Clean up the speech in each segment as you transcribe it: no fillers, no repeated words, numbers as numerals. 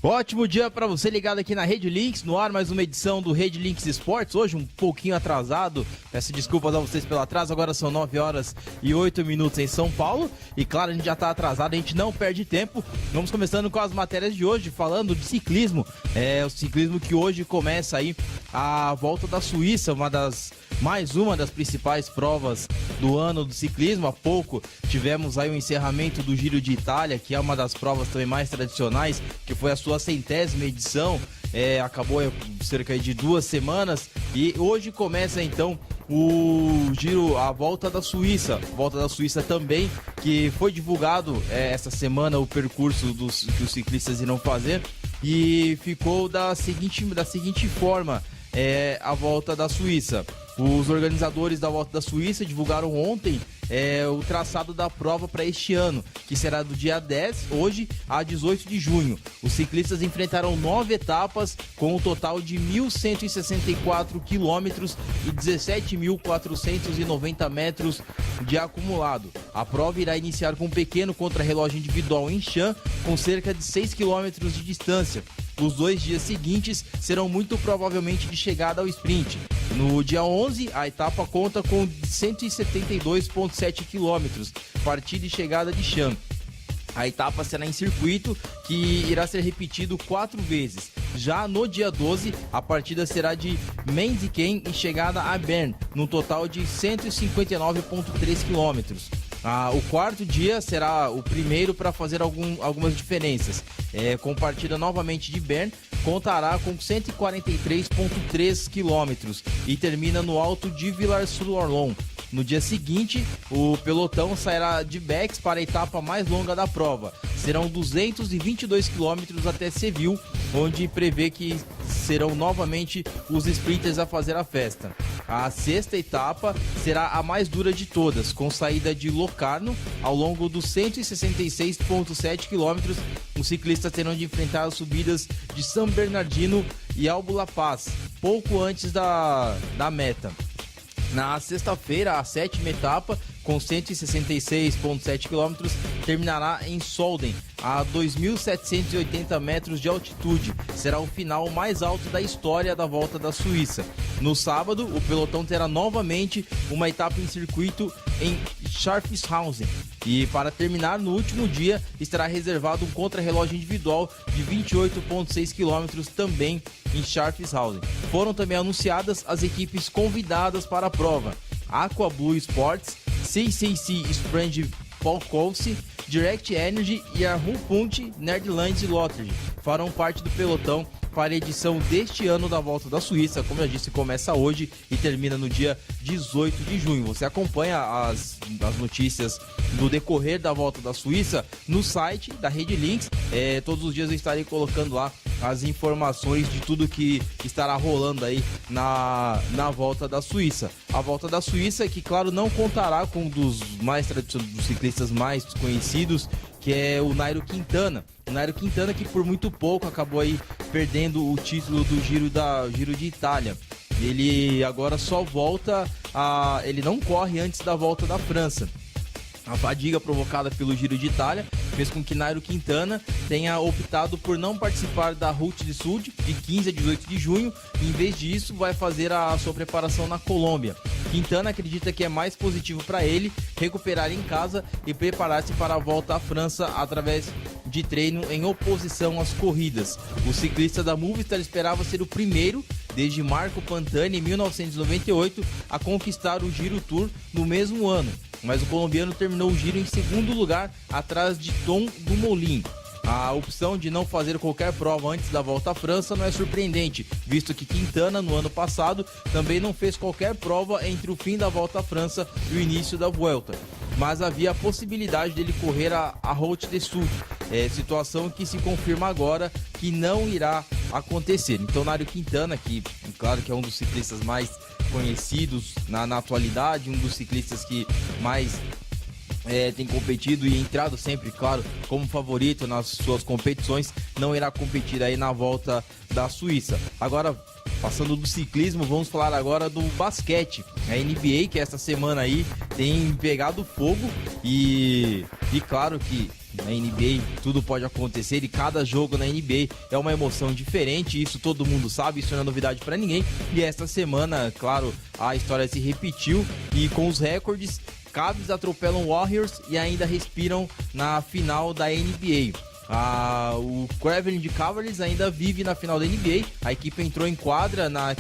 Ótimo dia para você ligado aqui na Rede Links, no ar mais uma edição do Rede Links Esportes, hoje um pouquinho atrasado, peço desculpas a vocês pelo atraso, agora são 9 horas e 8 minutos em São Paulo, e claro, a gente já está atrasado, a gente não perde tempo, vamos começando com as matérias de hoje, falando de ciclismo, o ciclismo que hoje começa aí a Volta da Suíça, mais uma das principais provas do ano do ciclismo. Há pouco tivemos aí o encerramento do Giro de Itália, que é uma das provas também mais tradicionais, que foi a sua 100ª edição, acabou cerca de 2 semanas, e hoje começa então o Giro, a Volta da Suíça também, que foi divulgado essa semana o percurso que os ciclistas irão fazer, e ficou da seguinte forma, a Volta da Suíça. Os organizadores da Volta da Suíça divulgaram ontem o traçado da prova para este ano, que será do dia 10, hoje, a 18 de junho. Os ciclistas enfrentarão 9 etapas, com um total de 1.164 quilômetros e 17.490 metros de acumulado. A prova irá iniciar com um pequeno contrarrelógio individual em chão, com cerca de 6 quilômetros de distância. Os 2 dias seguintes serão muito provavelmente de chegada ao sprint. No dia 11, a etapa conta com 172,7 quilômetros, partida e chegada de chão. A etapa será em circuito, que irá ser repetido 4 vezes. Já no dia 12, a partida será de Mendichem e chegada a Bern, num total de 159,3 quilômetros. O quarto dia será o primeiro para fazer algumas diferenças. Com partida novamente de Bern, contará com 143,3 quilômetros e termina no alto de Villars-sur-Orlon. No dia seguinte, o pelotão sairá de Bex para a etapa mais longa da prova. Serão 222 quilômetros até Seville, onde prevê que serão novamente os sprinters a fazer a festa. A 6ª etapa será a mais dura de todas, com saída de Locarno. Ao longo dos 166,7 quilômetros, os ciclistas terão de enfrentar as subidas de San Bernardino e Albo La Paz, pouco antes da meta. Na sexta-feira, a 7ª etapa, com 166,7 km, terminará em Solden, a 2.780 metros de altitude. Será o final mais alto da história da Volta da Suíça. No sábado, o pelotão terá novamente uma etapa em circuito em Schaffhausen. E para terminar, no último dia, estará reservado um contrarrelógio individual de 28,6 km também em Schaffhausen. Foram também anunciadas as equipes convidadas para a prova: Aqua Blue Sports, CCC Sprint Polkowski, Direct Energy e a Rupunte Nederlands Lottery farão parte do pelotão para a edição deste ano da Volta da Suíça. Como eu disse, começa hoje e termina no dia 18 de junho. Você acompanha as notícias do decorrer da Volta da Suíça no site da Rede Links. Todos os dias eu estarei colocando lá as informações de tudo que estará rolando aí na Volta da Suíça. A Volta da Suíça, que claro não contará com um dos ciclistas mais conhecidos, que é o Nairo Quintana. O Nairo Quintana, que por muito pouco acabou aí perdendo o título do Giro de Itália. Ele agora só volta ele não corre antes da Volta da França. A fadiga provocada pelo Giro de Itália fez com que Nairo Quintana tenha optado por não participar da Route du Sud de 15 a 18 de junho, e em vez disso vai fazer a sua preparação na Colômbia. Quintana acredita que é mais positivo para ele recuperar em casa e preparar-se para a volta à França através de treino em oposição às corridas. O ciclista da Movistar esperava ser o primeiro, desde Marco Pantani em 1998, a conquistar o Giro Tour no mesmo ano, mas o colombiano terminou o Giro em segundo lugar, atrás de Tom Dumoulin. A opção de não fazer qualquer prova antes da Volta à França não é surpreendente, visto que Quintana, no ano passado, também não fez qualquer prova entre o fim da Volta à França e o início da Vuelta. Mas havia a possibilidade dele correr a Route du Sud, situação que se confirma agora que não irá acontecer. Então, Nairo Quintana, que claro que é um dos ciclistas mais conhecidos na atualidade, um dos ciclistas que mais tem competido e entrado sempre, claro, como favorito nas suas competições, não irá competir aí na Volta da Suíça. Agora, passando do ciclismo, vamos falar agora do basquete. A NBA, que essa semana aí tem pegado fogo e claro que Na NBA tudo pode acontecer e cada jogo na NBA é uma emoção diferente, isso todo mundo sabe, isso não é novidade para ninguém. E esta semana, claro, a história se repetiu e com os recordes, Cavs atropelam Warriors e ainda respiram na final da NBA. O Cleveland Cavaliers ainda vive na final da NBA. A equipe entrou em quadra na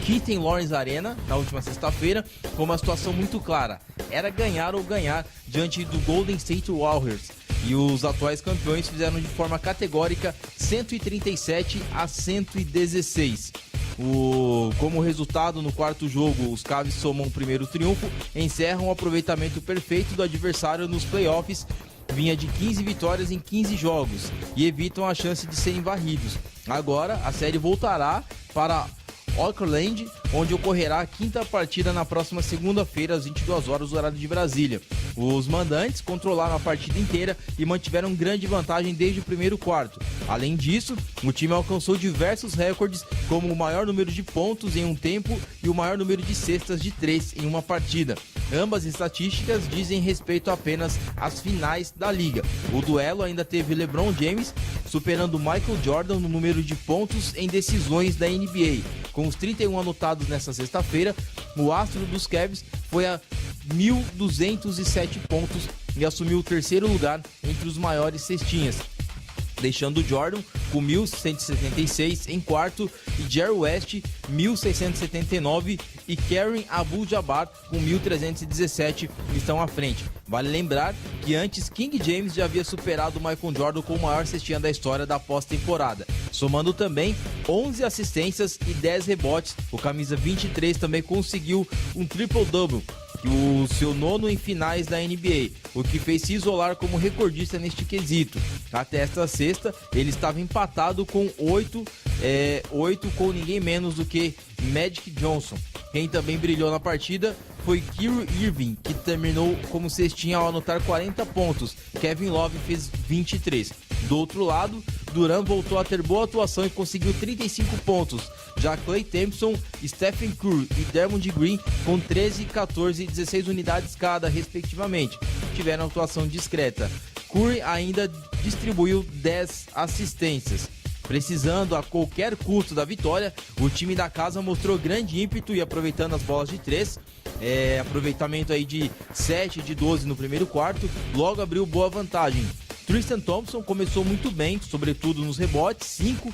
Keith Lawrence Arena na última sexta-feira com uma situação muito clara: era ganhar ou ganhar diante do Golden State Warriors. E os atuais campeões fizeram de forma categórica 137-116. Como resultado, no quarto jogo, os Cavs somam o primeiro triunfo, encerram o aproveitamento perfeito do adversário nos playoffs, vinha de 15 vitórias em 15 jogos, e evitam a chance de serem varridos. Agora, a série voltará para Oakland, onde ocorrerá a quinta partida na próxima segunda-feira, às 22 horas, horário de Brasília. Os mandantes controlaram a partida inteira e mantiveram grande vantagem desde o primeiro quarto. Além disso, o time alcançou diversos recordes, como o maior número de pontos em um tempo e o maior número de cestas de 3 em uma partida. Ambas estatísticas dizem respeito apenas às finais da liga. O duelo ainda teve LeBron James superando Michael Jordan no número de pontos em decisões da NBA. Com os 31 anotados nesta sexta-feira, o astro dos Cavs foi a 1.207 pontos e assumiu o terceiro lugar entre os maiores cestinhas, deixando Jordan com 1.176 em quarto e Jerry West 1.679 e Kareem Abdul-Jabbar com 1.317 estão à frente. Vale lembrar que antes King James já havia superado Michael Jordan com o maior cestinha da história da pós-temporada, somando também 11 assistências e 10 rebotes. O camisa 23 também conseguiu um triple-double, o seu nono em finais da NBA, o que fez se isolar como recordista neste quesito. Até esta sexta, ele estava empatado com 8 com ninguém menos do que Magic Johnson. Quem também brilhou na partida foi Kyrie Irving, que terminou como cestinha ao anotar 40 pontos. Kevin Love fez 23. Do outro lado, Durant voltou a ter boa atuação e conseguiu 35 pontos. Já Klay Thompson, Stephen Curry e Draymond Green, com 13, 14 e 16 unidades cada, respectivamente, tiveram atuação discreta. Curry ainda distribuiu 10 assistências. Precisando a qualquer custo da vitória, o time da casa mostrou grande ímpeto e aproveitando as bolas de 3, aproveitamento aí de 7 de 12 no primeiro quarto, logo abriu boa vantagem. Tristan Thompson começou muito bem, sobretudo nos rebotes, 5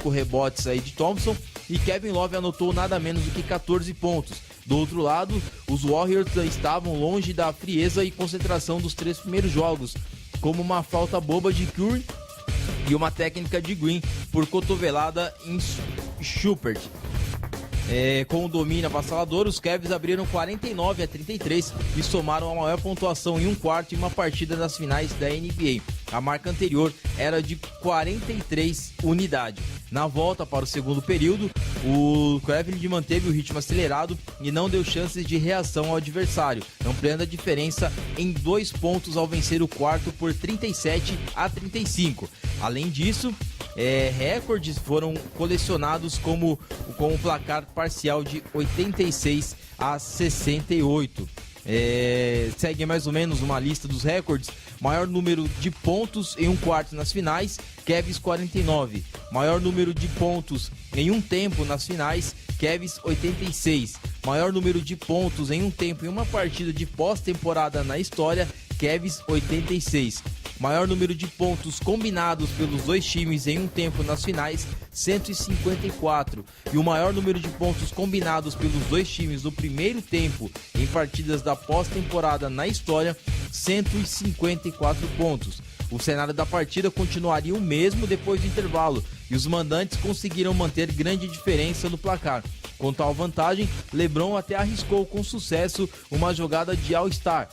rebotes aí de Thompson, e Kevin Love anotou nada menos do que 14 pontos. Do outro lado, os Warriors estavam longe da frieza e concentração dos 3 primeiros jogos, como uma falta boba de Curry e uma técnica de Green por cotovelada em Shepard. Com o domínio avassalador, os Cavs abriram 49-33 e somaram a maior pontuação em um quarto em uma partida das finais da NBA. A marca anterior era de 43 unidades. Na volta para o segundo período, o Cleveland manteve o ritmo acelerado e não deu chances de reação ao adversário, ampliando a diferença em 2 pontos ao vencer o quarto por 37-35. Além disso, recordes foram colecionados com um placar parcial de 86-68. Segue mais ou menos uma lista dos recordes. Maior número de pontos em um quarto nas finais, Cavs 49. Maior número de pontos em um tempo nas finais, Cavs 86. Maior número de pontos em um tempo em uma partida de pós-temporada na história, Cavs 86. Maior número de pontos combinados pelos dois times em um tempo nas finais, 154. E o maior número de pontos combinados pelos dois times no primeiro tempo em partidas da pós-temporada na história, 154 pontos. O cenário da partida continuaria o mesmo depois do intervalo e os mandantes conseguiram manter grande diferença no placar. Com tal vantagem, LeBron até arriscou com sucesso uma jogada de All-Star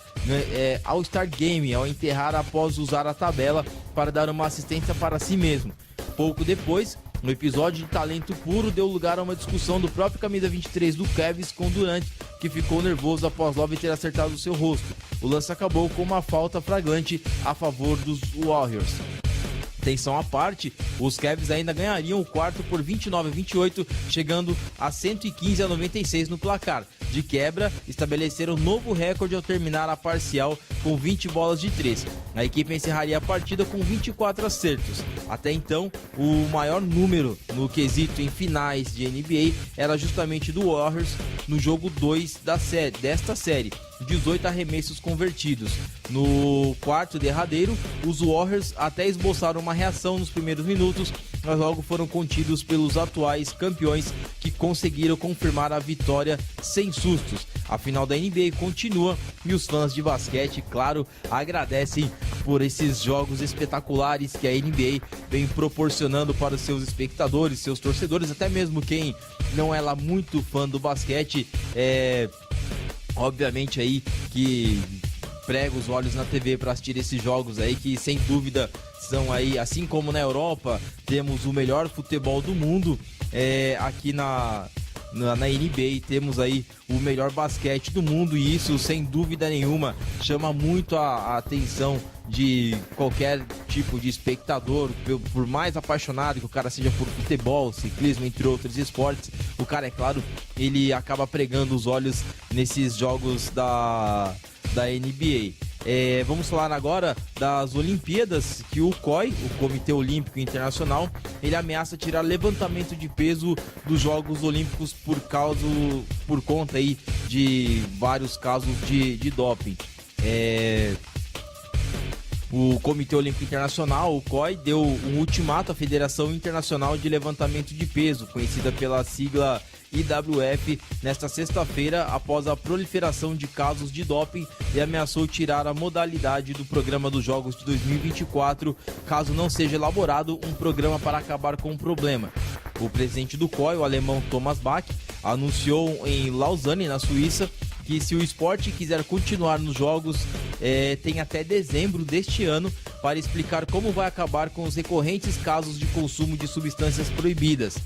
Game ao enterrar após usar a tabela para dar uma assistência para si mesmo. Pouco depois, no episódio de talento puro, deu lugar a uma discussão do próprio camisa 23 do Cavs com Durant, que ficou nervoso após Love ter acertado o seu rosto. O lance acabou com uma falta flagrante a favor dos Warriors. Tensão à parte, os Cavs ainda ganhariam o quarto por 29-28, chegando a 115-96 no placar. De quebra, estabeleceram novo recorde ao terminar a parcial com 20 bolas de 3. A equipe encerraria a partida com 24 acertos. Até então, o maior número no quesito em finais de NBA era justamente do Warriors no jogo 2 desta série. 18 arremessos convertidos. No quarto derradeiro, os Warriors até esboçaram uma reação nos primeiros minutos, mas logo foram contidos pelos atuais campeões, que conseguiram confirmar a vitória sem sustos. A final da NBA continua e os fãs de basquete, claro, agradecem por esses jogos espetaculares que a NBA vem proporcionando para os seus espectadores, seus torcedores, até mesmo quem não é lá muito fã do basquete, obviamente aí que prega os olhos na TV para assistir esses jogos aí, que sem dúvida são aí, assim como na Europa temos o melhor futebol do mundo, aqui na NBA temos aí o melhor basquete do mundo, e isso sem dúvida nenhuma chama muito a atenção de qualquer tipo de espectador, por mais apaixonado que o cara seja por futebol, ciclismo, entre outros esportes. O cara, é claro, ele acaba pregando os olhos nesses jogos da NBA. Vamos falar agora das Olimpíadas, que o COI, o Comitê Olímpico Internacional, ele ameaça tirar levantamento de peso dos Jogos Olímpicos por conta aí de vários casos de doping. O Comitê Olímpico Internacional, o COI, deu um ultimato à Federação Internacional de Levantamento de Peso, conhecida pela sigla IWF, nesta sexta-feira, após a proliferação de casos de doping, e ameaçou tirar a modalidade do programa dos Jogos de 2024, caso não seja elaborado um programa para acabar com o problema. O presidente do COI, o alemão Thomas Bach, anunciou em Lausanne, na Suíça, que se o esporte quiser continuar nos Jogos, tem até dezembro deste ano para explicar como vai acabar com os recorrentes casos de consumo de substâncias proibidas.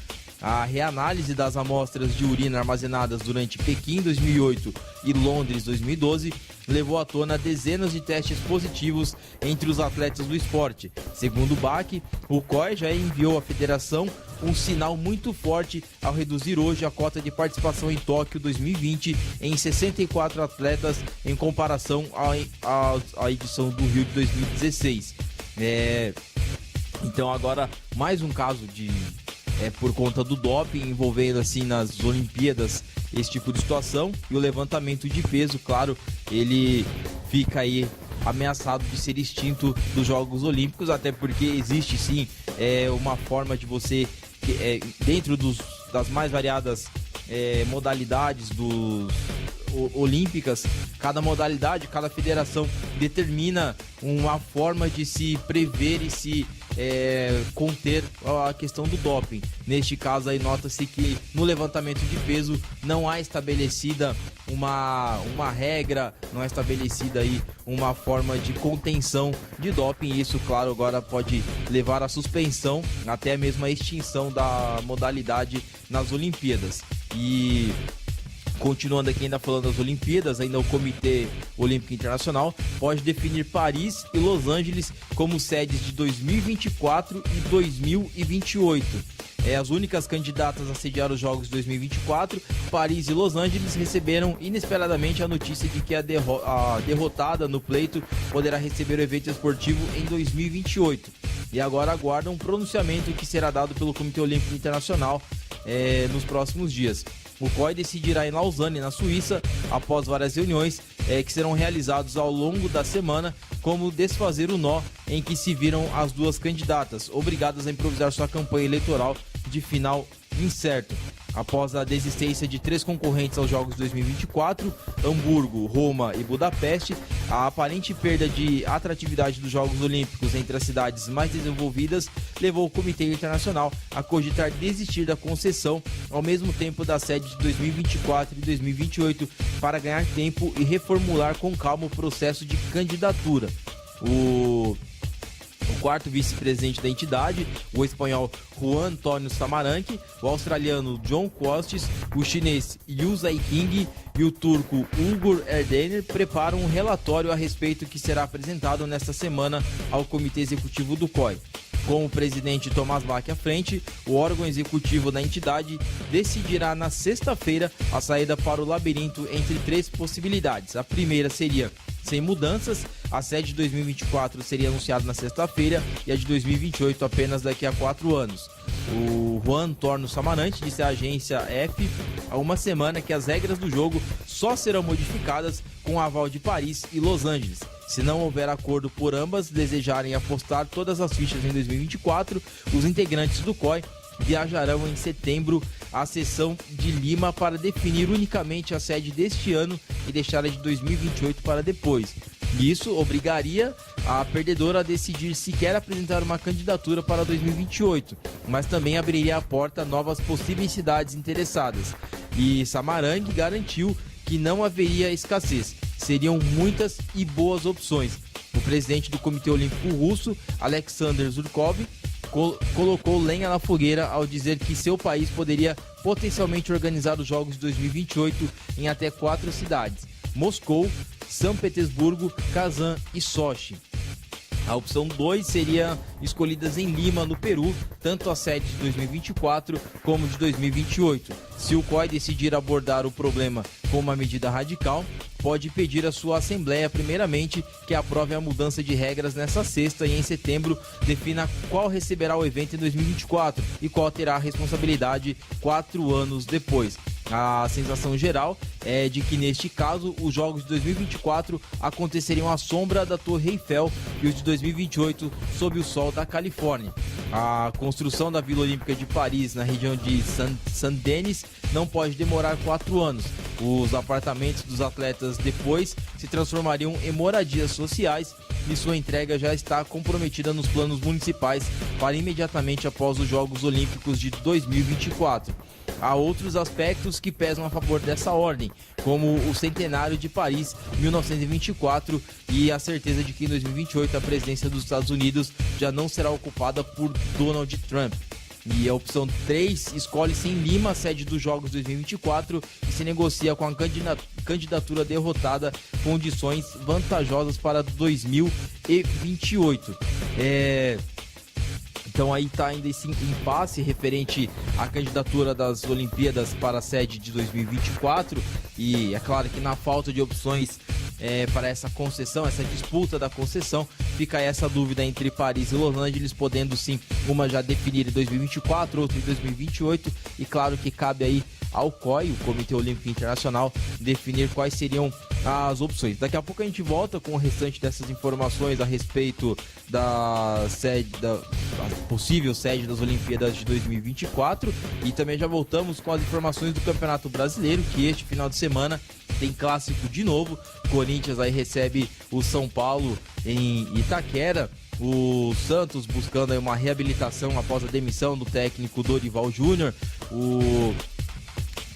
A reanálise das amostras de urina armazenadas durante Pequim 2008 e Londres 2012 levou à tona dezenas de testes positivos entre os atletas do esporte. Segundo Bach, o COI já enviou à federação um sinal muito forte ao reduzir hoje a cota de participação em Tóquio 2020 em 64 atletas em comparação à edição do Rio de 2016. Então agora mais um caso por conta do doping, envolvendo assim nas Olimpíadas esse tipo de situação, e o levantamento de peso, claro, ele fica aí ameaçado de ser extinto dos Jogos Olímpicos, até porque existe sim uma forma de você, dentro das mais variadas modalidades olímpicas, cada modalidade, cada federação determina uma forma de se prever e se conter a questão do doping. Neste caso aí, nota-se que no levantamento de peso não há estabelecida uma regra, não é estabelecida aí uma forma de contenção de doping, e isso, claro, agora pode levar à suspensão, até mesmo à extinção da modalidade nas Olimpíadas. E continuando aqui ainda falando das Olimpíadas, ainda o Comitê Olímpico Internacional pode definir Paris e Los Angeles como sedes de 2024 e 2028. As únicas candidatas a sediar os Jogos de 2024, Paris e Los Angeles, receberam inesperadamente a notícia de que a derrotada no pleito poderá receber o evento esportivo em 2028. E agora aguardam um pronunciamento que será dado pelo Comitê Olímpico Internacional nos próximos dias. O COI decidirá em Lausanne, na Suíça, após várias reuniões que serão realizadas ao longo da semana, como desfazer o nó em que se viram as duas candidatas, obrigadas a improvisar sua campanha eleitoral de final incerto. Após a desistência de 3 concorrentes aos Jogos de 2024, Hamburgo, Roma e Budapeste, a aparente perda de atratividade dos Jogos Olímpicos entre as cidades mais desenvolvidas levou o Comitê Internacional a cogitar desistir da concessão ao mesmo tempo da sede de 2024 e 2028 para ganhar tempo e reformular com calma o processo de candidatura. O quarto vice-presidente da entidade, o espanhol Juan Antonio Samaranch, o australiano John Costes, o chinês Yu Zaiqing e o turco Ugur Erdener preparam um relatório a respeito que será apresentado nesta semana ao Comitê Executivo do COI. Com o presidente Tomás Bach à frente, o órgão executivo da entidade decidirá na sexta-feira a saída para o labirinto entre 3 possibilidades. A primeira seria sem mudanças, a sede de 2024 seria anunciada na sexta-feira e a de 2028 apenas daqui a 4 anos. O Juan Antorno Samaranch disse à agência F há uma semana que as regras do jogo só serão modificadas com o aval de Paris e Los Angeles. Se não houver acordo por ambas desejarem apostar todas as fichas em 2024, os integrantes do COI viajarão em setembro à seção de Lima para definir unicamente a sede deste ano e deixar a de 2028 para depois. Isso obrigaria a perdedora a decidir se quer apresentar uma candidatura para 2028, mas também abriria a porta a novas possíveis cidades interessadas. E Samaranch garantiu que não haveria escassez, seriam muitas e boas opções. O presidente do Comitê Olímpico Russo, Alexander Zurkov, colocou lenha na fogueira ao dizer que seu país poderia potencialmente organizar os Jogos de 2028 em até 4 cidades: Moscou, São Petersburgo, Kazan e Sochi. A opção 2 seria escolhidas em Lima, no Peru, tanto a sede de 2024 como de 2028. Se o COI decidir abordar o problema com uma medida radical, pode pedir à sua Assembleia, primeiramente, que aprove a mudança de regras nessa sexta e em setembro defina qual receberá o evento em 2024 e qual terá a responsabilidade 4 anos depois. A sensação geral é de que, neste caso, os Jogos de 2024 aconteceriam à sombra da Torre Eiffel e os de 2028 sob o sol da Califórnia. A construção da Vila Olímpica de Paris, na região de Saint-Denis, não pode demorar 4 anos. Os apartamentos dos atletas depois se transformariam em moradias sociais e sua entrega já está comprometida nos planos municipais para imediatamente após os Jogos Olímpicos de 2024. Há outros aspectos que pesam a favor dessa ordem, como o centenário de Paris, 1924, e a certeza de que em 2028 a presidência dos Estados Unidos já não será ocupada por Donald Trump. E a opção 3 escolhe-se em Lima, a sede dos Jogos 2024, e se negocia com a candidatura derrotada condições vantajosas para 2028. Então aí está ainda esse impasse referente à candidatura das Olimpíadas para a sede de 2024, e é claro que na falta de opções para essa concessão, essa disputa da concessão, fica essa dúvida entre Paris e Los Angeles, podendo sim uma já definir em 2024, outra em 2028, e claro que cabe aí ao COI, o Comitê Olímpico Internacional, definir quais seriam as opções. Daqui a pouco a gente volta com o restante dessas informações a respeito da possível sede das Olimpíadas de 2024, e também já voltamos com as informações do Campeonato Brasileiro, que este final de semana tem clássico de novo. Corinthians aí recebe o São Paulo em Itaquera. O Santos buscando aí uma reabilitação após a demissão do técnico Dorival Júnior. O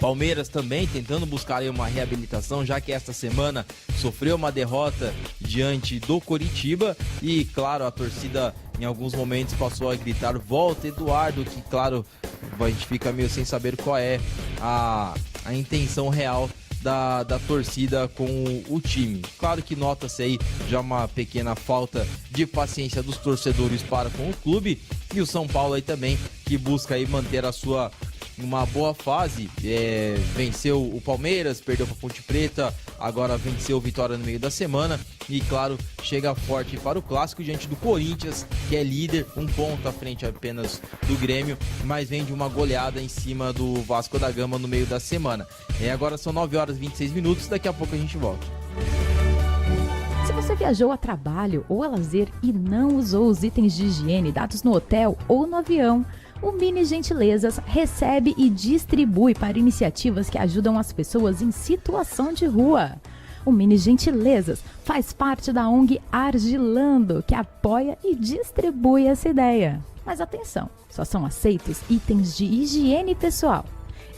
Palmeiras também tentando buscar aí uma reabilitação, já que esta semana sofreu uma derrota diante do Coritiba. E claro, a torcida em alguns momentos passou a gritar "Volta, Eduardo", que claro, a gente fica meio sem saber qual é a intenção real da torcida com o time. Claro que nota-se aí já uma pequena falta de paciência dos torcedores para com o clube, e o São Paulo aí também, que busca aí manter a sua uma boa fase, venceu o Palmeiras, perdeu para a Ponte Preta, agora venceu o Vitória no meio da semana, e claro, chega forte para o clássico diante do Corinthians, que é líder, um ponto à frente apenas do Grêmio, mas vem de uma goleada em cima do Vasco da Gama no meio da semana. Agora são 9 horas e 26 minutos, daqui a pouco a gente volta. Se você viajou a trabalho ou a lazer e não usou os itens de higiene dados no hotel ou no avião, o Mini Gentilezas recebe e distribui para iniciativas que ajudam as pessoas em situação de rua. O Mini Gentilezas faz parte da ONG Argilando, que apoia e distribui essa ideia. Mas atenção, só são aceitos itens de higiene pessoal.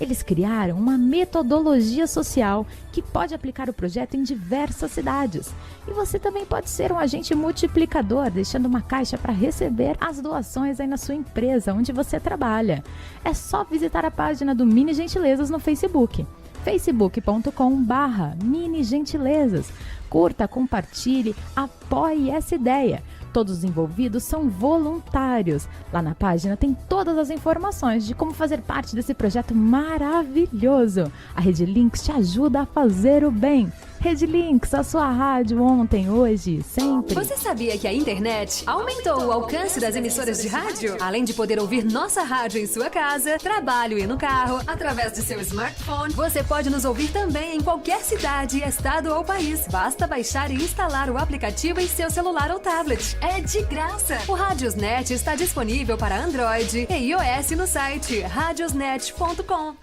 Eles criaram uma metodologia social que pode aplicar o projeto em diversas cidades. E você também pode ser um agente multiplicador, deixando uma caixa para receber as doações aí na sua empresa, onde você trabalha. É só visitar a página do Mini Gentilezas no Facebook, facebook.com/Mini Gentilezas. Curta, compartilhe, apoie essa ideia. Todos os envolvidos são voluntários. Lá na página tem todas as informações de como fazer parte desse projeto maravilhoso. A Rede Links te ajuda a fazer o bem. Rede Links, a sua rádio ontem, hoje, sempre. Você sabia que a internet aumentou o alcance das emissoras de rádio? Além de poder ouvir nossa rádio em sua casa, trabalho e no carro, através de seu smartphone, você pode nos ouvir também em qualquer cidade, estado ou país. Basta baixar e instalar o aplicativo em seu celular ou tablet. É de graça! O Radiosnet está disponível para Android e iOS no site radiosnet.com.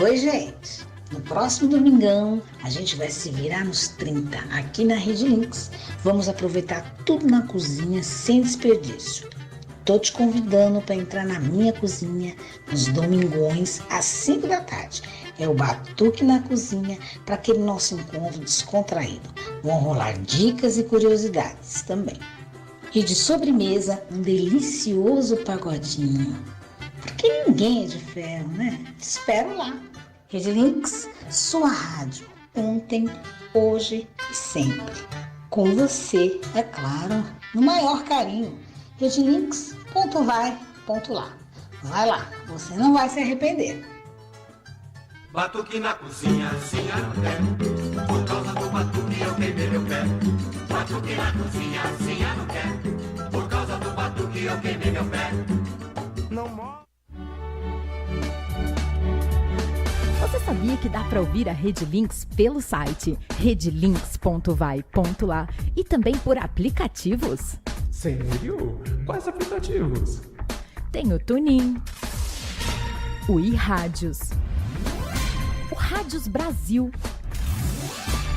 Oi, gente! No próximo domingão, a gente vai se virar nos 30 aqui na Rede Links. Vamos aproveitar tudo na cozinha sem desperdício. Tô te convidando para entrar na minha cozinha nos domingões às 5 da tarde. É o Batuque na Cozinha para aquele nosso encontro descontraído. Vão rolar dicas e curiosidades também. E de sobremesa, um delicioso pagodinho. Porque ninguém é de ferro, né? Te espero lá. Rede Links, sua rádio, ontem, hoje e sempre. Com você, é claro, no maior carinho. Redelinks.vai.lá. Vai lá, você não vai se arrepender. Batuque na cozinha, sim, eu não quero. Por causa do batuque eu queimei meu pé. Batuque na cozinha, sim, eu não quero. Por causa do batuque eu queimei meu pé. Não morre. Você sabia que dá para ouvir a Rede Links pelo site redelinks.vai.lá e também por aplicativos? Sério? Quais aplicativos? Tem o TuneIn, o iRádios, o Rádios Brasil,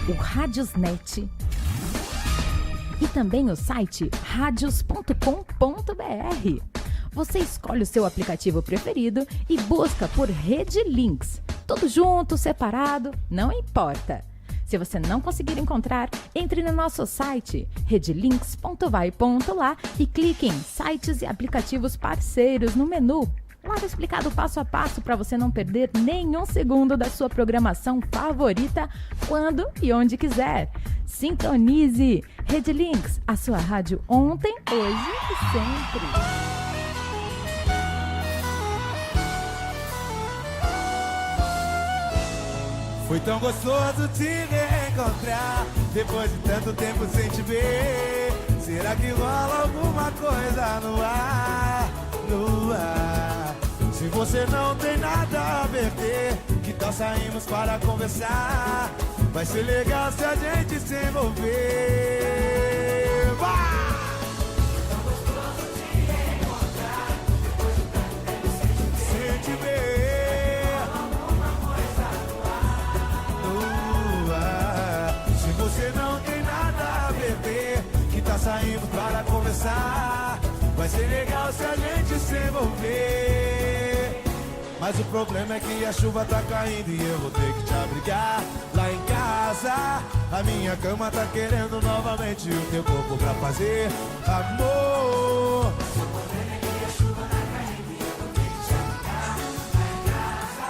o Radiosnet e também o site radios.com.br. Você escolhe o seu aplicativo preferido e busca por Rede Links. Tudo junto, separado, não importa. Se você não conseguir encontrar, entre no nosso site redelinks.vai.lá e clique em sites e aplicativos parceiros no menu. Lá está explicado passo a passo para você não perder nenhum segundo da sua programação favorita, quando e onde quiser. Sintonize! Rede Links, a sua rádio ontem, hoje e sempre. Foi tão gostoso te reencontrar, depois de tanto tempo sem te ver. Será que rola alguma coisa no ar, no ar? Se você não tem nada a perder, que tal saímos para conversar? Vai ser legal se a gente se envolver. Vai! Foi tão gostoso te reencontrar, depois de tanto tempo sem te ver. Você não tem nada a beber, que tá saindo para conversar. Vai ser legal se a gente se envolver. Mas o problema é que a chuva tá caindo e eu vou ter que te abrigar. Lá em casa, a minha cama tá querendo novamente o teu corpo pra fazer amor. O problema é que a chuva tá caindo e eu vou ter que te abrigar. Lá em casa,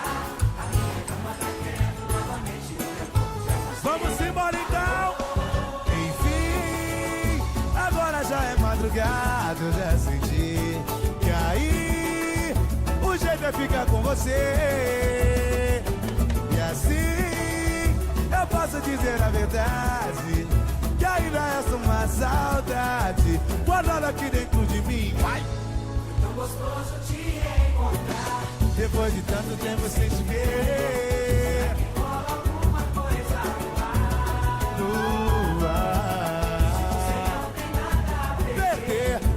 a minha cama tá querendo novamente o teu corpo pra fazer. Vamos embora então. Já é madrugada, eu já senti que aí o jeito é ficar com você. E assim eu posso dizer a verdade, que ainda resta uma saudade guardada aqui dentro de mim. Vai! É tão gostoso te encontrar, depois de tanto tempo sem te ver. Será que rola alguma coisa no ar?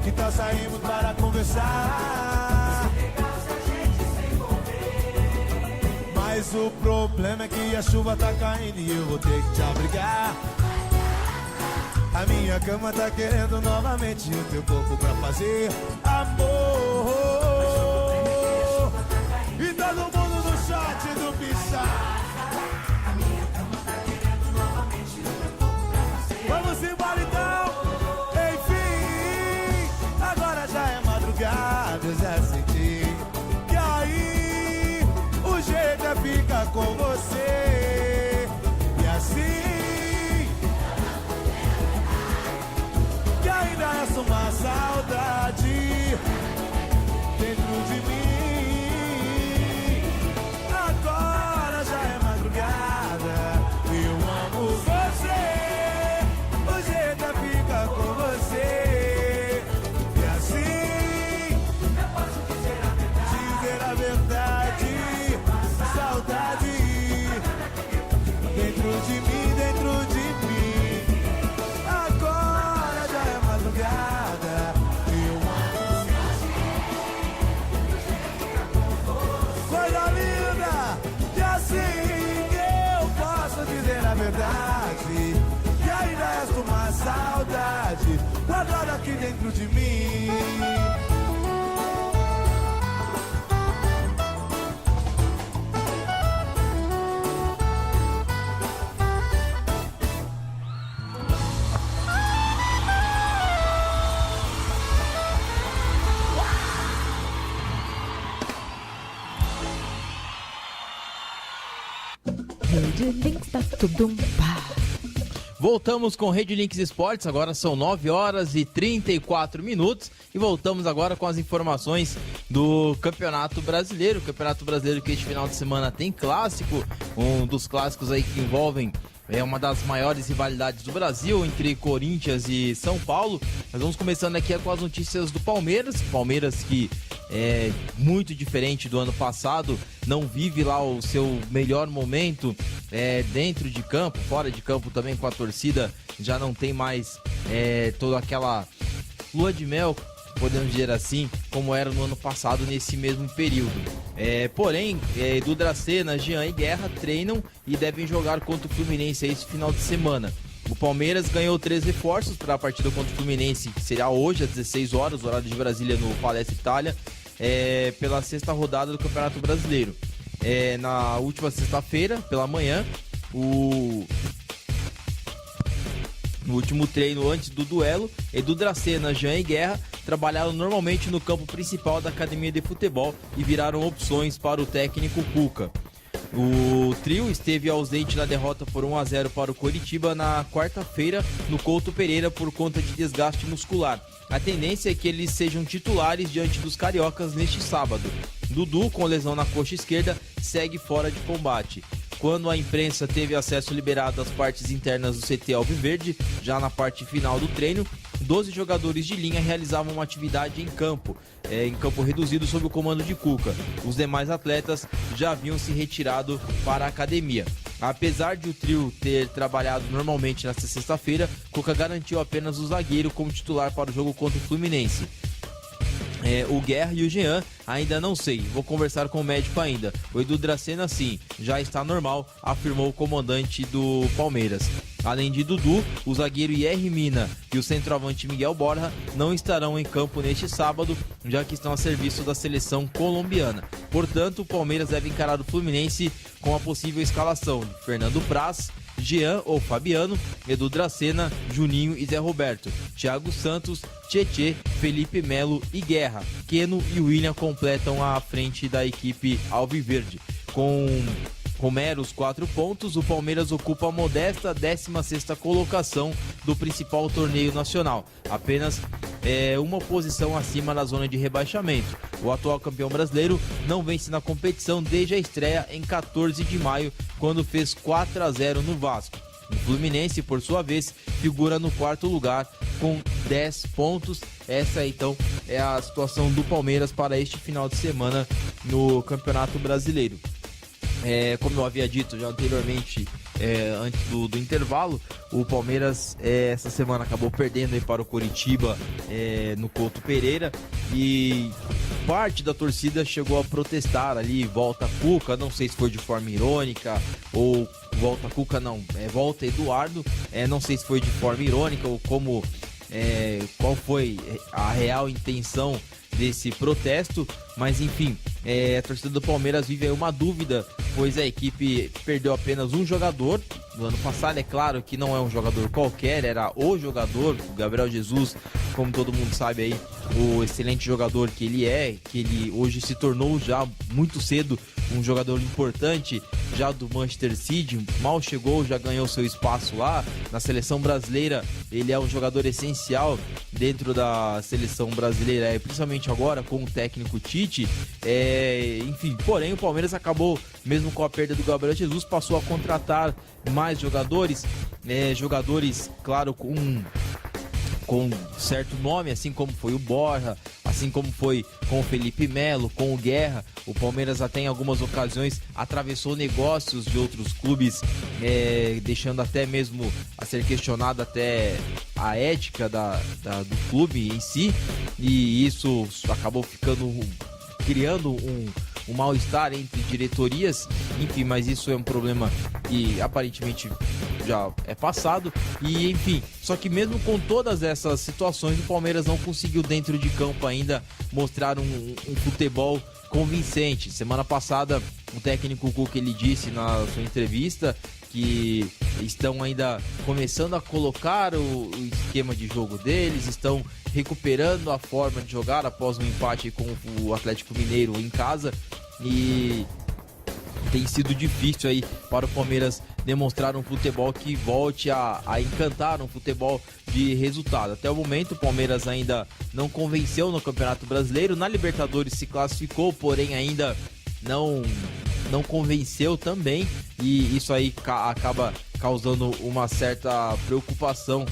Que tal saímos para conversar? Legal se a gente se envolver. Mas o problema é que a chuva tá caindo e eu vou ter que te abrigar. A minha cama tá querendo novamente o teu corpo pra fazer amor. E todo mundo no shot do Pichar. A minha cama tá querendo novamente o teu corpo pra fazer. Vamos embora então. Eu já senti que aí o jeito é ficar com você. E assim saudade dentro de mim. Agora já é madrugada, eu amo você, o jeito é ficar com você. E assim eu posso dizer a verdade, saudade dentro de mim. Agora já é madrugada, eu amo coisa linda, e assim eu posso dizer a verdade, que ainda resta uma saudade guardada aqui dentro de mim. Rede Links da Tudum. Voltamos com Rede Links Esportes, agora são 9 horas e 34 minutos e voltamos agora com as informações do Campeonato Brasileiro. O Campeonato Brasileiro que este final de semana tem clássico, um dos clássicos aí que envolvem uma das maiores rivalidades do Brasil entre Corinthians e São Paulo. Nós vamos começando aqui com as notícias do Palmeiras. Palmeiras que é muito diferente do ano passado, não vive lá o seu melhor momento dentro de campo, fora de campo também com a torcida, já não tem mais toda aquela lua de mel, podemos dizer assim, como era no ano passado nesse mesmo período. Porém, Edu Dracena, Jean e Guerra treinam e devem jogar contra o Fluminense esse final de semana. O Palmeiras ganhou 3 reforços para a partida contra o Fluminense, que será hoje às 16 horas, horário de Brasília, no Palestra Itália, pela 6ª rodada do Campeonato Brasileiro. Na última sexta-feira, pela manhã, no último treino antes do duelo, Edu Dracena, Jean e Guerra trabalharam normalmente no campo principal da academia de futebol e viraram opções para o técnico Cuca. O trio esteve ausente na derrota por 1-0 para o Coritiba na quarta-feira no Couto Pereira por conta de desgaste muscular. A tendência é que eles sejam titulares diante dos cariocas neste sábado. Dudu, com lesão na coxa esquerda, segue fora de combate. Quando a imprensa teve acesso liberado às partes internas do CT Alviverde, já na parte final do treino, 12 jogadores de linha realizavam uma atividade em campo reduzido sob o comando de Cuca. Os demais atletas já haviam se retirado para a academia. Apesar de o trio ter trabalhado normalmente nesta sexta-feira, Cuca garantiu apenas o zagueiro como titular para o jogo contra o Fluminense. O Guerra e o Jean ainda não sei, vou conversar com o médico ainda. O Edu Dracena sim, já está normal, afirmou o comandante do Palmeiras. Além de Dudu, o zagueiro Yerry Mina e o centroavante Miguel Borja não estarão em campo neste sábado, já que estão a serviço da seleção colombiana. Portanto, o Palmeiras deve encarar o Fluminense com a possível escalação de Fernando Praz, Jean ou Fabiano, Edu Dracena, Juninho e Zé Roberto, Thiago Santos, Tietê, Felipe Melo e Guerra. Keno e William completam a frente da equipe alviverde. Com meros 4 pontos, o Palmeiras ocupa a modesta 16ª colocação do principal torneio nacional, apenas uma posição acima da zona de rebaixamento. O atual campeão brasileiro não vence na competição desde a estreia em 14 de maio, quando fez 4-0 no Vasco. O Fluminense, por sua vez, figura no 4º lugar com 10 pontos. Essa então é a situação do Palmeiras para este final de semana no Campeonato Brasileiro. Como eu havia dito já anteriormente, antes do intervalo, o Palmeiras essa semana acabou perdendo aí para o Coritiba no Couto Pereira, e parte da torcida chegou a protestar ali, volta Cuca, não sei se foi de forma irônica ou volta Cuca não, volta Eduardo, não sei se foi de forma irônica ou qual foi a real intenção desse protesto, mas enfim, a torcida do Palmeiras vive aí uma dúvida, pois a equipe perdeu apenas um jogador no ano passado. É claro que não é um jogador qualquer, era o jogador, o Gabriel Jesus, como todo mundo sabe aí, o excelente jogador que ele hoje se tornou já muito cedo um jogador importante já do Manchester City, mal chegou, já ganhou seu espaço lá. Na seleção brasileira, ele é um jogador essencial dentro da seleção brasileira, principalmente agora com o técnico Tite. Enfim, porém o Palmeiras acabou, mesmo com a perda do Gabriel Jesus, passou a contratar mais jogadores, claro, com certo nome, assim como foi o Borja, assim como foi com o Felipe Melo, com o Guerra. O Palmeiras até em algumas ocasiões atravessou negócios de outros clubes, deixando até mesmo a ser questionada até a ética do clube em si, e isso acabou criando um mal-estar entre diretorias, enfim, mas isso é um problema que aparentemente já é passado, e enfim, só que mesmo com todas essas situações, o Palmeiras não conseguiu dentro de campo ainda mostrar um futebol convincente. Semana passada, o técnico Cuca, ele disse na sua entrevista que estão ainda começando a colocar o esquema de jogo deles, estão recuperando a forma de jogar após um empate com o Atlético Mineiro em casa, e tem sido difícil aí para o Palmeiras demonstrar um futebol que volte a encantar, um futebol de resultado. Até o momento o Palmeiras ainda não convenceu no Campeonato Brasileiro, na Libertadores se classificou, porém ainda não convenceu também, e isso aí acaba causando uma certa preocupação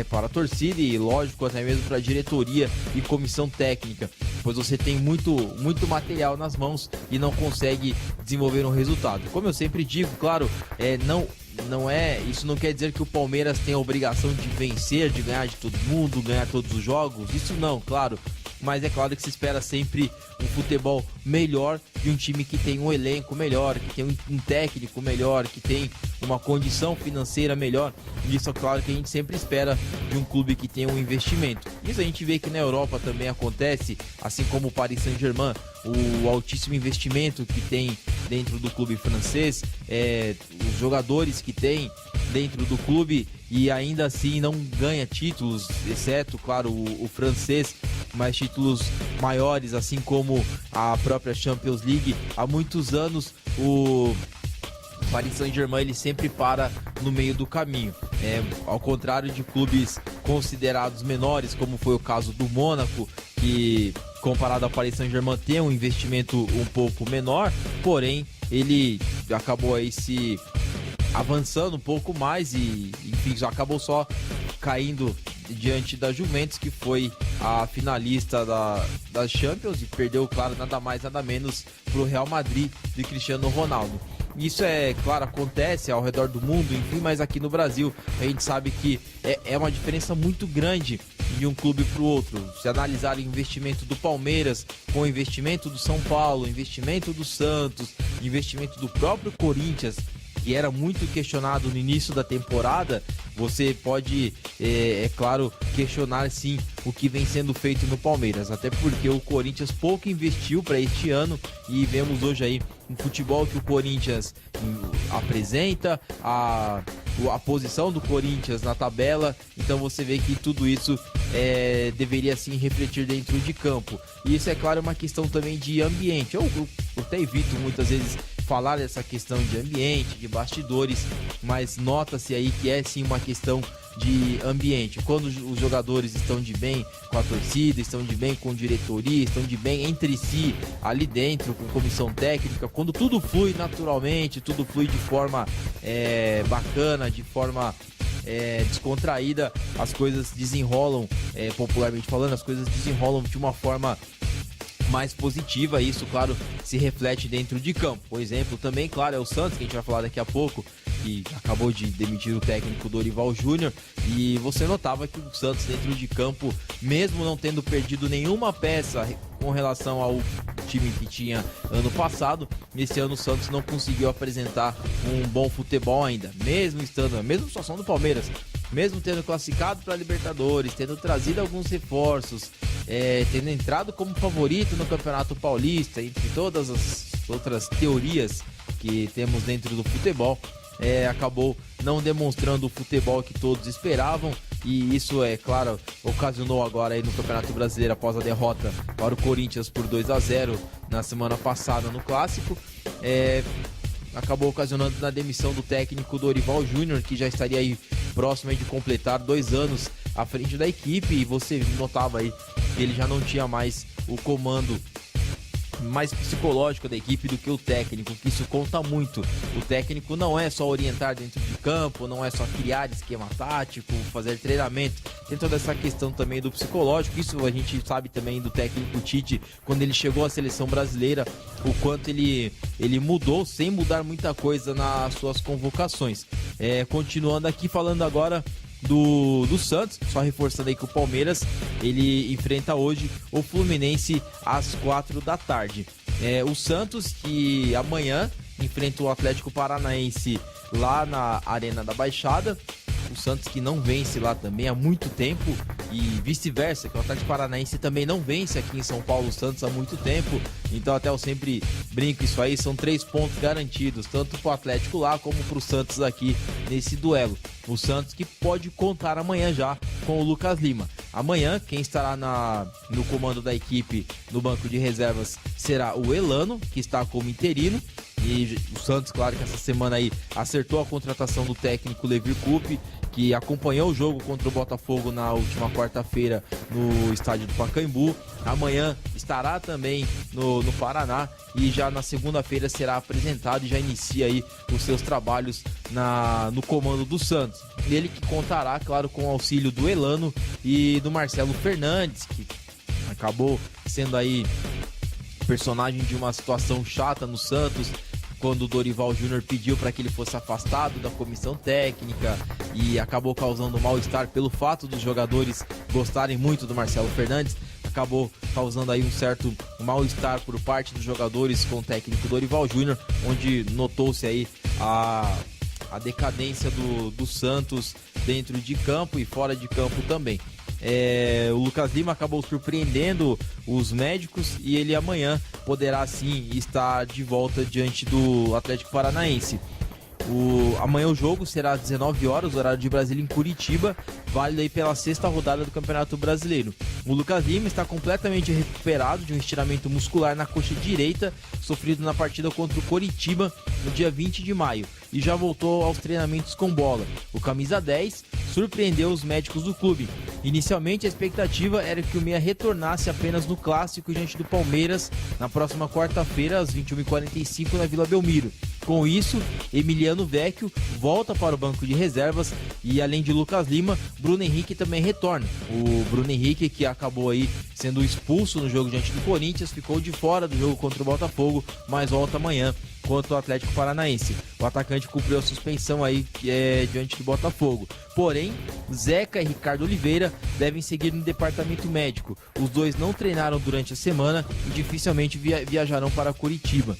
para a torcida e, lógico, até mesmo para a diretoria e comissão técnica, pois você tem muito material nas mãos e não consegue desenvolver um resultado. Como eu sempre digo, claro, isso não quer dizer que o Palmeiras tem a obrigação de vencer, de ganhar de todo mundo, ganhar todos os jogos, isso não, claro. Mas é claro que se espera sempre um futebol melhor de um time que tem um elenco melhor, que tem um técnico melhor, que tem uma condição financeira melhor. Isso é claro que a gente sempre espera de um clube que tem um investimento. Isso a gente vê que na Europa também acontece, assim como o Paris Saint-Germain, o altíssimo investimento que tem dentro do clube francês, os jogadores que tem dentro do clube, e ainda assim não ganha títulos, exceto, claro, o francês, mas títulos maiores, assim como a própria Champions League. Há muitos anos o Paris Saint-Germain ele sempre para no meio do caminho, ao contrário de clubes considerados menores, como foi o caso do Mônaco, que comparado ao Paris Saint-Germain tem um investimento um pouco menor, porém ele acabou aí se avançando um pouco mais e, enfim, já acabou só caindo diante da Juventus, que foi a finalista da Champions, e perdeu, claro, nada mais nada menos para o Real Madrid de Cristiano Ronaldo. Isso claro, acontece ao redor do mundo, enfim, mas aqui no Brasil a gente sabe que é uma diferença muito grande de um clube para o outro. Se analisar o investimento do Palmeiras com o investimento do São Paulo, investimento do Santos, investimento do próprio Corinthians, que era muito questionado no início da temporada, você pode, claro, questionar sim o que vem sendo feito no Palmeiras, até porque o Corinthians pouco investiu para este ano, e vemos hoje aí um futebol que o Corinthians apresenta, a posição do Corinthians na tabela. Então você vê que tudo isso deveria sim refletir dentro de campo, e isso é claro uma questão também de ambiente. Eu até evito muitas vezes falar dessa questão de ambiente, de bastidores, mas nota-se aí que é sim uma questão de ambiente. Quando os jogadores estão de bem com a torcida, estão de bem com diretoria, estão de bem entre si ali dentro, com comissão técnica, quando tudo flui naturalmente, tudo flui de forma bacana, de forma descontraída, as coisas desenrolam, popularmente falando, as coisas desenrolam de uma forma mais positiva. Isso, claro, se reflete dentro de campo. Por exemplo, também, claro, é o Santos, que a gente vai falar daqui a pouco, que acabou de demitir o técnico Dorival Júnior, e você notava que o Santos dentro de campo, mesmo não tendo perdido nenhuma peça com relação ao time que tinha ano passado, nesse ano o Santos não conseguiu apresentar um bom futebol ainda, mesmo estando na mesma situação do Palmeiras, mesmo tendo classificado para a Libertadores, tendo trazido alguns reforços, tendo entrado como favorito no Campeonato Paulista, entre todas as outras teorias que temos dentro do futebol, acabou não demonstrando o futebol que todos esperavam, e isso, claro, ocasionou agora aí no Campeonato Brasileiro, após a derrota para o Corinthians por 2-0 na semana passada no Clássico, acabou ocasionando na demissão do técnico Dorival Júnior, que já estaria aí próximo aí de completar 2 anos à frente da equipe, e você notava aí que ele já não tinha mais o comando mais psicológico da equipe do que o técnico, que isso conta muito. O técnico não é só orientar dentro de campo, não é só criar esquema tático, fazer treinamento, tem toda essa questão também do psicológico. Isso a gente sabe também do técnico Tite, quando ele chegou à seleção brasileira, o quanto ele mudou sem mudar muita coisa nas suas convocações. Continuando aqui, falando agora do Santos, só reforçando aí que o Palmeiras, ele enfrenta hoje o Fluminense às 4 da tarde. O Santos, que amanhã enfrenta o Atlético Paranaense lá na Arena da Baixada. O Santos que não vence lá também há muito tempo, e vice-versa, que o Atlético Paranaense também não vence aqui em São Paulo, o Santos há muito tempo. Então até eu sempre brinco isso aí, são 3 pontos garantidos, tanto pro Atlético lá como pro Santos aqui nesse duelo. O Santos que pode contar amanhã já com o Lucas Lima. Amanhã quem estará no comando da equipe no banco de reservas será o Elano, que está como interino. E o Santos, claro que essa semana aí acertou a contratação do técnico Levir Coupe, que acompanhou o jogo contra o Botafogo na última quarta-feira no estádio do Pacaembu. Amanhã estará também no Paraná, e já na segunda-feira será apresentado e já inicia aí os seus trabalhos no comando do Santos. Ele que contará, claro, com o auxílio do Elano e do Marcelo Fernandes, que acabou sendo aí personagem de uma situação chata no Santos, quando o Dorival Júnior pediu para que ele fosse afastado da comissão técnica, e acabou causando mal-estar pelo fato dos jogadores gostarem muito do Marcelo Fernandes. Acabou causando aí um certo mal-estar por parte dos jogadores com o técnico Dorival Júnior, onde notou-se aí a decadência do Santos dentro de campo e fora de campo também. O Lucas Lima acabou surpreendendo os médicos, e ele amanhã poderá sim estar de volta diante do Atlético Paranaense. Amanhã o jogo será às 19 horas, horário de Brasília, em Curitiba, válido aí pela 6ª rodada do Campeonato Brasileiro. O Lucas Lima está completamente recuperado de um estiramento muscular na coxa direita, sofrido na partida contra o Coritiba no dia 20 de maio, e já voltou aos treinamentos com bola. O camisa 10 surpreendeu os médicos do clube. Inicialmente a expectativa era que o meia retornasse apenas no clássico diante do Palmeiras na próxima quarta-feira às 21h45 na Vila Belmiro. Com isso, Emiliano Vecchio volta para o banco de reservas, e além de Lucas Lima, Bruno Henrique também retorna. O Bruno Henrique, que acabou aí sendo expulso no jogo diante do Corinthians, ficou de fora do jogo contra o Botafogo, mas volta amanhã contra o Atlético Paranaense. O atacante cumpriu a suspensão aí diante do Botafogo. Porém, Zeca e Ricardo Oliveira devem seguir no departamento médico. Os dois não treinaram durante a semana e dificilmente viajarão para Curitiba.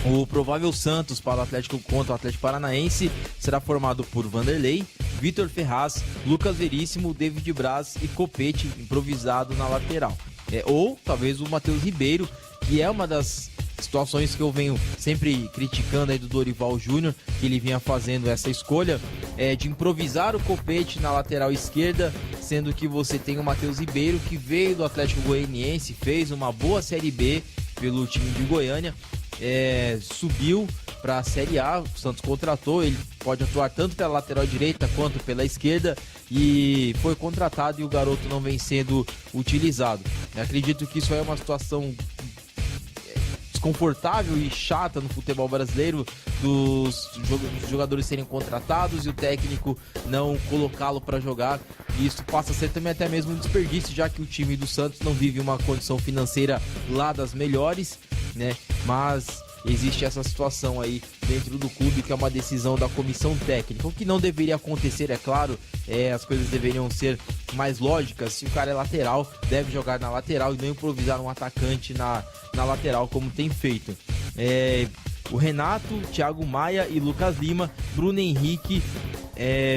O provável Santos para o Atlético contra o Atlético Paranaense será formado por Vanderlei, Vitor Ferraz, Lucas Veríssimo, David Braz e Copete, improvisado na lateral. Ou talvez o Matheus Ribeiro, que é uma das situações que eu venho sempre criticando aí do Dorival Júnior, que ele vinha fazendo essa escolha de improvisar o Copete na lateral esquerda, sendo que você tem o Matheus Ribeiro, que veio do Atlético Goianiense, fez uma boa Série B pelo time de Goiânia, subiu para a Série A, o Santos contratou, ele pode atuar tanto pela lateral direita quanto pela esquerda, e foi contratado, e o garoto não vem sendo utilizado. Eu acredito que isso é uma situação desconfortável e chata no futebol brasileiro, dos jogadores serem contratados e o técnico não colocá-lo para jogar, e isso passa a ser também até mesmo um desperdício, já que o time do Santos não vive uma condição financeira lá das melhores, né? Mas existe essa situação aí dentro do clube, que é uma decisão da comissão técnica, o que não deveria acontecer, é claro. As coisas deveriam ser mais lógicas. Se o cara é lateral, deve jogar na lateral e não improvisar um atacante na lateral, como tem feito. O Renato, Thiago Maia e Lucas Lima, Bruno Henrique,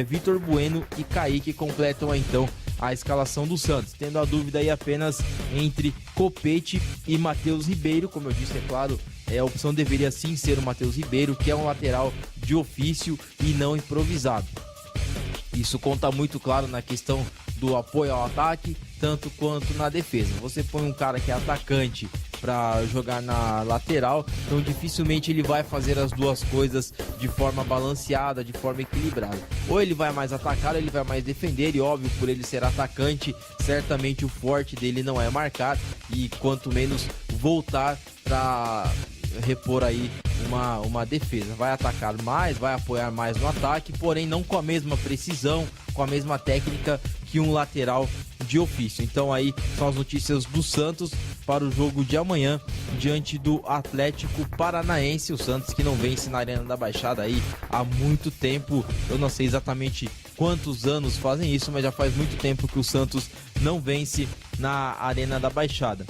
Vitor Bueno e Kaique completam então a escalação do Santos, tendo a dúvida aí apenas entre Copete e Matheus Ribeiro. Como eu disse, é claro, a opção deveria sim ser o Matheus Ribeiro, que é um lateral de ofício e não improvisado. Isso conta muito, claro, na questão do apoio ao ataque, tanto quanto na defesa. Você põe um cara que é atacante para jogar na lateral, então dificilmente ele vai fazer as duas coisas de forma balanceada, de forma equilibrada. Ou ele vai mais atacar, ou ele vai mais defender, e óbvio, por ele ser atacante, certamente o forte dele não é marcar, e quanto menos voltar para repor aí uma defesa. Vai atacar mais, vai apoiar mais no ataque, porém não com a mesma precisão, com a mesma técnica que um lateral de ofício. Então aí são as notícias do Santos para o jogo de amanhã diante do Atlético Paranaense. O Santos que não vence na Arena da Baixada aí há muito tempo. Eu não sei exatamente quantos anos fazem isso, mas já faz muito tempo que o Santos não vence na Arena da Baixada.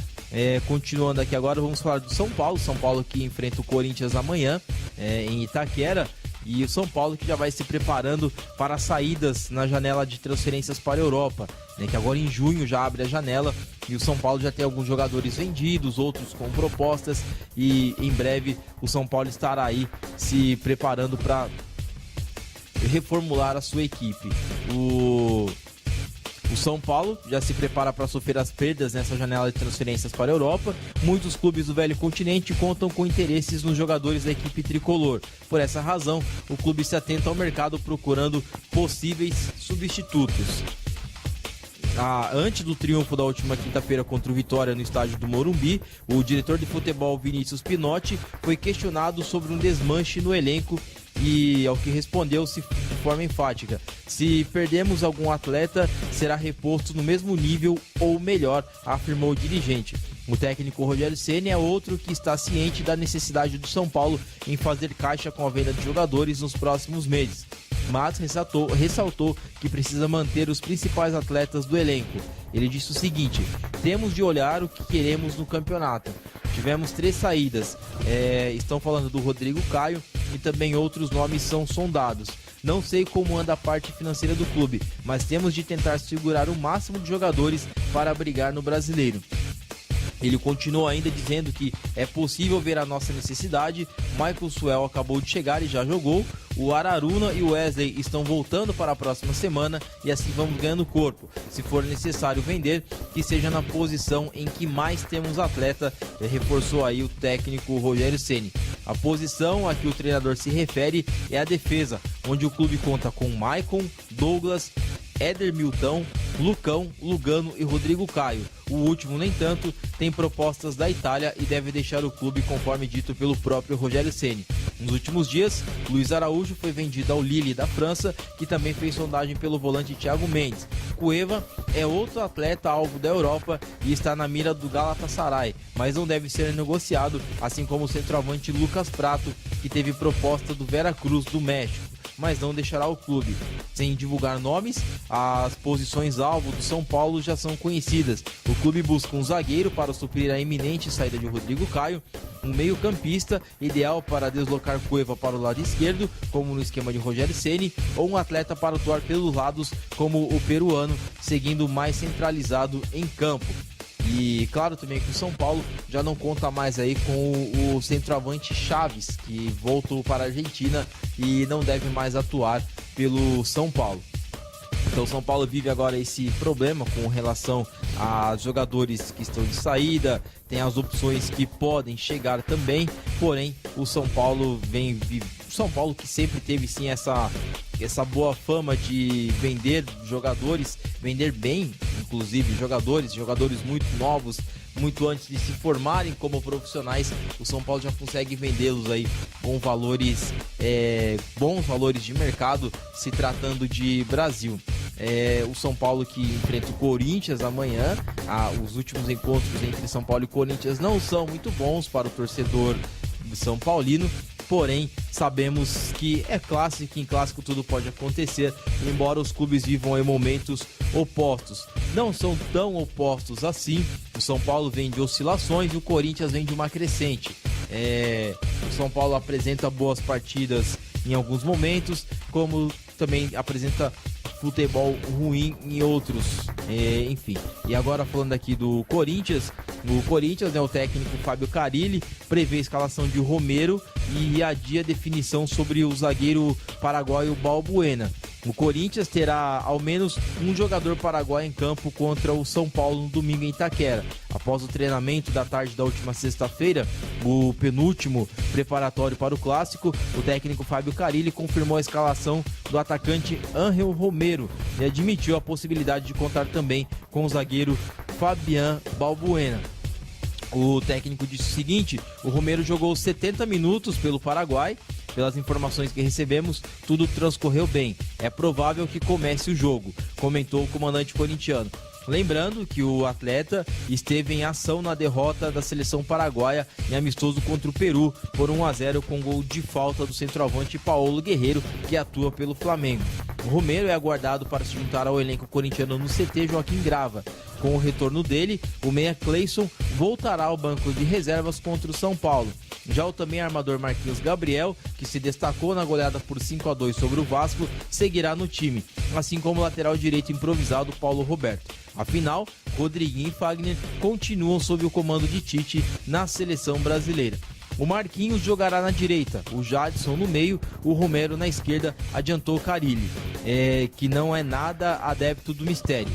Continuando aqui agora, vamos falar do São Paulo que enfrenta o Corinthians amanhã em Itaquera, e o São Paulo que já vai se preparando para saídas na janela de transferências para a Europa, né, que agora em junho já abre a janela, e o São Paulo já tem alguns jogadores vendidos, outros com propostas, e em breve o São Paulo estará aí se preparando para reformular a sua equipe. O São Paulo já se prepara para sofrer as perdas nessa janela de transferências para a Europa. Muitos clubes do velho continente contam com interesses nos jogadores da equipe tricolor. Por essa razão, o clube se atenta ao mercado procurando possíveis substitutos. Antes do triunfo da última quinta-feira contra o Vitória no estádio do Morumbi, o diretor de futebol Vinícius Pinotti foi questionado sobre um desmanche no elenco e ao que respondeu-se de forma enfática: se perdemos algum atleta, será reposto no mesmo nível ou melhor, afirmou o dirigente. O técnico Rogério Ceni é outro que está ciente da necessidade do São Paulo em fazer caixa com a venda de jogadores nos próximos meses, mas ressaltou que precisa manter os principais atletas do elenco. Ele disse o seguinte: temos de olhar o que queremos no campeonato. Tivemos 3 saídas, estão falando do Rodrigo Caio e também outros nomes são sondados. Não sei como anda a parte financeira do clube, mas temos de tentar segurar o máximo de jogadores para brigar no Brasileiro. Ele continuou ainda dizendo que é possível ver a nossa necessidade. Michael Suel acabou de chegar e já jogou. O Araruna e o Wesley estão voltando para a próxima semana e assim vamos ganhando corpo. Se for necessário vender, que seja na posição em que mais temos atleta, reforçou aí o técnico Rogério Ceni. A posição a que o treinador se refere é a defesa, onde o clube conta com Maicon, Douglas, Éder Milton, Lucão, Lugano e Rodrigo Caio. O último, no entanto, tem propostas da Itália e deve deixar o clube, conforme dito pelo próprio Rogério Ceni. Nos últimos dias, Luiz Araújo foi vendido ao Lille da França, que também fez sondagem pelo volante Thiago Mendes. Cueva é outro atleta alvo da Europa e está na mira do Galatasaray, mas não deve ser negociado, assim como o centroavante Lucas Prato, que teve proposta do Veracruz do México, mas não deixará o clube. Sem divulgar nomes, as posições alvo do São Paulo já são conhecidas. O clube busca um zagueiro para suprir a iminente saída de Rodrigo Caio, um meio-campista ideal para deslocar Cueva para o lado esquerdo, como no esquema de Rogério Ceni, ou um atleta para atuar pelos lados, como o peruano, seguindo mais centralizado em campo. E claro também que o São Paulo já não conta mais aí com o centroavante Chaves, que voltou para a Argentina e não deve mais atuar pelo São Paulo. Então o São Paulo vive agora esse problema com relação a jogadores que estão de saída, tem as opções que podem chegar também, porém o São Paulo São Paulo que sempre teve sim essa boa fama de vender jogadores, vender bem, inclusive jogadores muito novos, muito antes de se formarem como profissionais. O São Paulo já consegue vendê-los aí com valores, bons valores de mercado, se tratando de Brasil. O São Paulo que enfrenta o Corinthians amanhã. Os últimos encontros entre São Paulo e Corinthians não são muito bons para o torcedor são paulino, porém sabemos que é clássico, que em clássico tudo pode acontecer, embora os clubes vivam em momentos opostos. Não são tão opostos assim. O São Paulo vem de oscilações e o Corinthians vem de uma crescente. O São Paulo apresenta boas partidas em alguns momentos, como também apresenta futebol ruim em outros, enfim. E agora falando aqui do Corinthians, o técnico Fábio Carille prevê a escalação de Romero e adia a definição sobre o zagueiro paraguaio Balbuena. O Corinthians terá ao menos um jogador paraguaio em campo contra o São Paulo no domingo em Itaquera. Após o treinamento da tarde da última sexta-feira, o penúltimo preparatório para o Clássico, o técnico Fábio Carille confirmou a escalação do atacante Ángel Romero e admitiu a possibilidade de contar também com o zagueiro Fabián Balbuena. O técnico disse o seguinte: o Romero jogou 70 minutos pelo Paraguai. Pelas informações que recebemos, tudo transcorreu bem. É provável que comece o jogo, comentou o comandante corintiano. Lembrando que o atleta esteve em ação na derrota da seleção paraguaia em amistoso contra o Peru por 1-0 com gol de falta do centroavante Paulo Guerreiro, que atua pelo Flamengo. O Romero é aguardado para se juntar ao elenco corintiano no CT Joaquim Grava. Com o retorno dele, o meia Cleison voltará ao banco de reservas contra o São Paulo. Já o também armador Marquinhos Gabriel, que se destacou na goleada por 5-2 sobre o Vasco, seguirá no time, assim como o lateral direito improvisado Paulo Roberto. Afinal, Rodriguinho e Fagner continuam sob o comando de Tite na seleção brasileira. O Marquinhos jogará na direita, o Jadson no meio, o Romero na esquerda, adiantou o Carille, que não é nada adepto do mistério.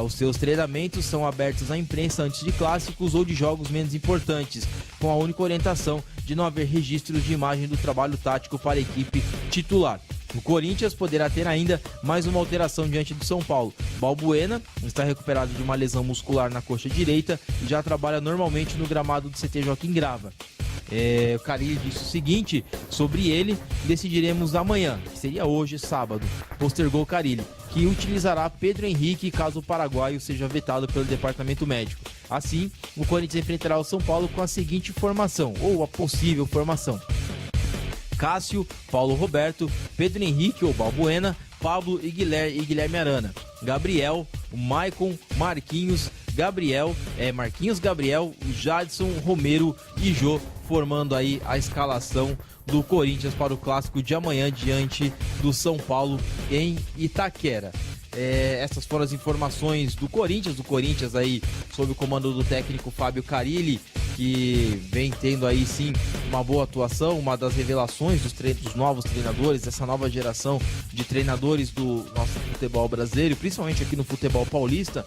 Os seus treinamentos são abertos à imprensa antes de clássicos ou de jogos menos importantes, com a única orientação de não haver registros de imagem do trabalho tático para a equipe titular. O Corinthians poderá ter ainda mais uma alteração diante do São Paulo. Balbuena está recuperado de uma lesão muscular na coxa direita e já trabalha normalmente no gramado do CT Joaquim Grava. O Carille disse o seguinte sobre ele: decidiremos amanhã, que seria hoje, sábado. Postergou o Carille, que utilizará Pedro Henrique caso o paraguaio seja vetado pelo departamento médico. Assim, o Corinthians enfrentará o São Paulo com a seguinte formação, ou a possível formação: Cássio, Paulo Roberto, Pedro Henrique ou Balbuena, Pablo e Guilherme Arana, Gabriel, Maicon, Marquinhos, Gabriel, Jadson, Romero e Jô, formando aí a escalação do Corinthians para o clássico de amanhã diante do São Paulo em Itaquera. Essas foram as informações do Corinthians aí sob o comando do técnico Fábio Carille, que vem tendo aí sim uma boa atuação, uma das revelações dos novos treinadores, dessa nova geração de treinadores do nosso futebol brasileiro, principalmente aqui no futebol paulista.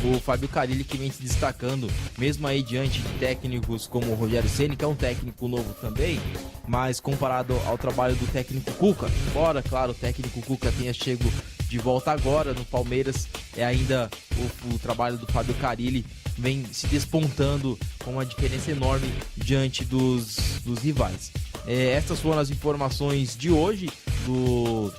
O Fábio Carille, que vem se destacando, mesmo aí diante de técnicos como o Rogério Ceni, que é um técnico novo também, mas comparado ao trabalho do técnico Cuca, embora, claro, o técnico Cuca tenha chego de volta agora no Palmeiras, ainda o trabalho do Fábio Carille vem se despontando com uma diferença enorme diante dos rivais. Estas foram as informações de hoje do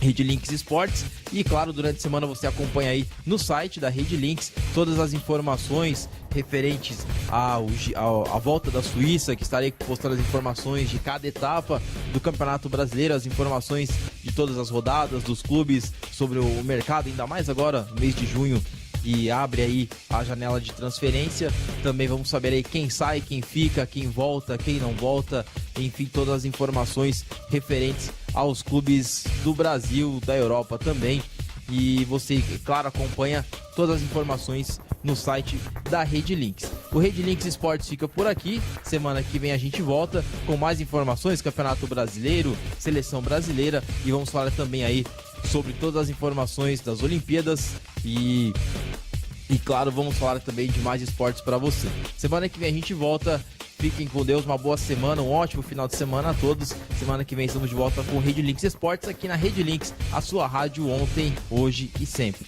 Rede Links Esportes e, claro, durante a semana você acompanha aí no site da Rede Links todas as informações referentes à volta da Suíça, que estarei postando as informações de cada etapa do Campeonato Brasileiro, as informações de todas as rodadas dos clubes sobre o mercado, ainda mais agora no mês de junho, e abre aí a janela de transferência. Também vamos saber aí quem sai, quem fica, quem volta, quem não volta, enfim, todas as informações referentes aos clubes do Brasil, da Europa também. E você, claro, acompanha todas as informações no site da Rede Links. O Rede Links Esportes fica por aqui. Semana que vem a gente volta com mais informações, Campeonato Brasileiro, Seleção Brasileira, e vamos falar também aí sobre todas as informações das Olimpíadas e claro, vamos falar também de mais esportes para você. Semana que vem a gente volta. Fiquem com Deus, uma boa semana, um ótimo final de semana a todos. Semana que vem estamos de volta com o Rede Links Esportes aqui na Rede Links, a sua rádio ontem, hoje e sempre.